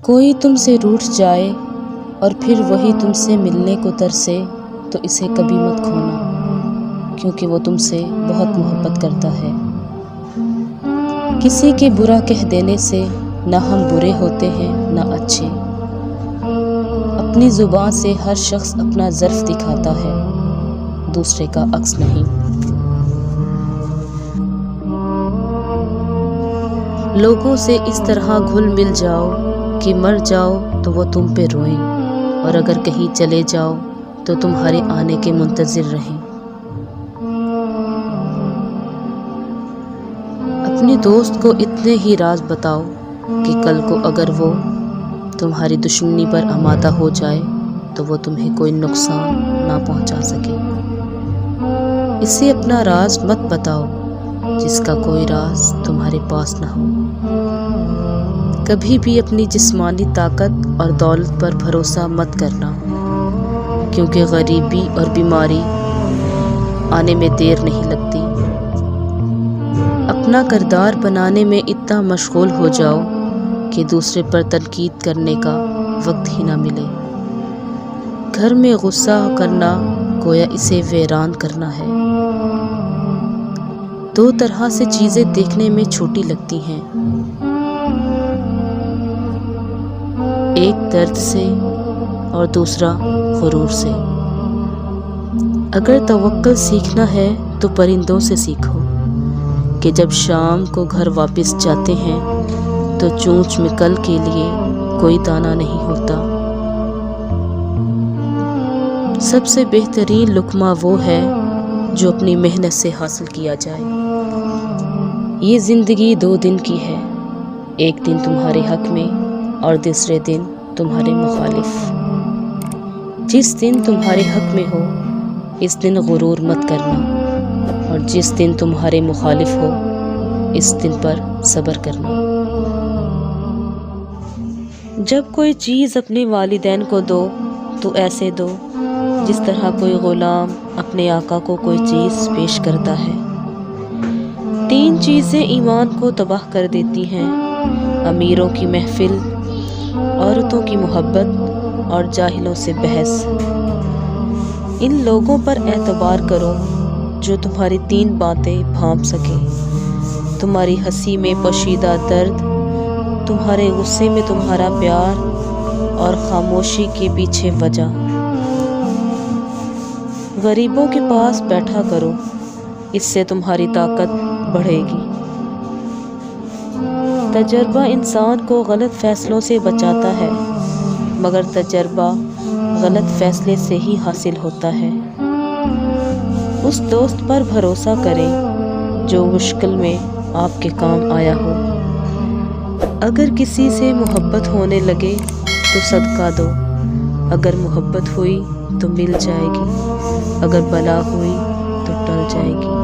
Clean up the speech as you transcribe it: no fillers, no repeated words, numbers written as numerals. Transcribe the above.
کوئی تم سے روٹھ جائے اور پھر وہی تم سے ملنے کو ترسے تو اسے کبھی مت کھونا، کیونکہ وہ تم سے بہت محبت کرتا ہے۔ کسی کے برا کہہ دینے سے نہ ہم برے ہوتے ہیں نہ اچھے۔ اپنی زبان سے ہر شخص اپنا ظرف دکھاتا ہے، دوسرے کا عکس نہیں۔ لوگوں سے اس طرح گھل مل جاؤ کہ مر جاؤ تو وہ تم پہ روئیں، اور اگر کہیں چلے جاؤ تو تمہارے آنے کے منتظر رہیں۔ اپنے دوست کو اتنے ہی راز بتاؤ کہ کل کو اگر وہ تمہاری دشمنی پر آمادہ ہو جائے تو وہ تمہیں کوئی نقصان نہ پہنچا سکے۔ اسے اپنا راز مت بتاؤ جس کا کوئی راز تمہارے پاس نہ ہو۔ کبھی بھی اپنی جسمانی طاقت اور دولت پر بھروسہ مت کرنا، کیونکہ غریبی اور بیماری آنے میں دیر نہیں لگتی۔ اپنا کردار بنانے میں اتنا مشغول ہو جاؤ کہ دوسرے پر تنقید کرنے کا وقت ہی نہ ملے۔ گھر میں غصہ کرنا گویا اسے ویران کرنا ہے۔ دو طرح سے چیزیں دیکھنے میں چھوٹی لگتی ہیں، ایک درد سے اور دوسرا غرور سے۔ اگر توکل سیکھنا ہے تو پرندوں سے سیکھو کہ جب شام کو گھر واپس جاتے ہیں تو چونچ میں کل کے لیے کوئی دانہ نہیں ہوتا۔ سب سے بہترین لقمہ وہ ہے جو اپنی محنت سے حاصل کیا جائے۔ یہ زندگی 2 دن کی ہے، ایک دن تمہارے حق میں اور دوسرے دن تمہارے مخالف۔ جس دن تمہارے حق میں ہو اس دن غرور مت کرنا، اور جس دن تمہارے مخالف ہو اس دن پر صبر کرنا۔ جب کوئی چیز اپنے والدین کو دو تو ایسے دو جس طرح کوئی غلام اپنے آقا کو کوئی چیز پیش کرتا ہے۔ 3 چیزیں ایمان کو تباہ کر دیتی ہیں: امیروں کی محفل، عورتوں کی محبت اور جاہلوں سے بحث۔ ان لوگوں پر اعتبار کرو جو تمہاری 3 باتیں بھانپ سکیں: تمہاری ہنسی میں پوشیدہ درد، تمہارے غصے میں تمہارا پیار، اور خاموشی کے پیچھے وجہ۔ غریبوں کے پاس بیٹھا کرو، اس سے تمہاری طاقت بڑھے گی۔ تجربہ انسان کو غلط فیصلوں سے بچاتا ہے، مگر تجربہ غلط فیصلے سے ہی حاصل ہوتا ہے۔ اس دوست پر بھروسہ کریں جو مشکل میں آپ کے کام آیا ہو۔ اگر کسی سے محبت ہونے لگے تو صدقہ دو، اگر محبت ہوئی تو مل جائے گی، اگر بلا ہوئی تو ٹل جائے گی۔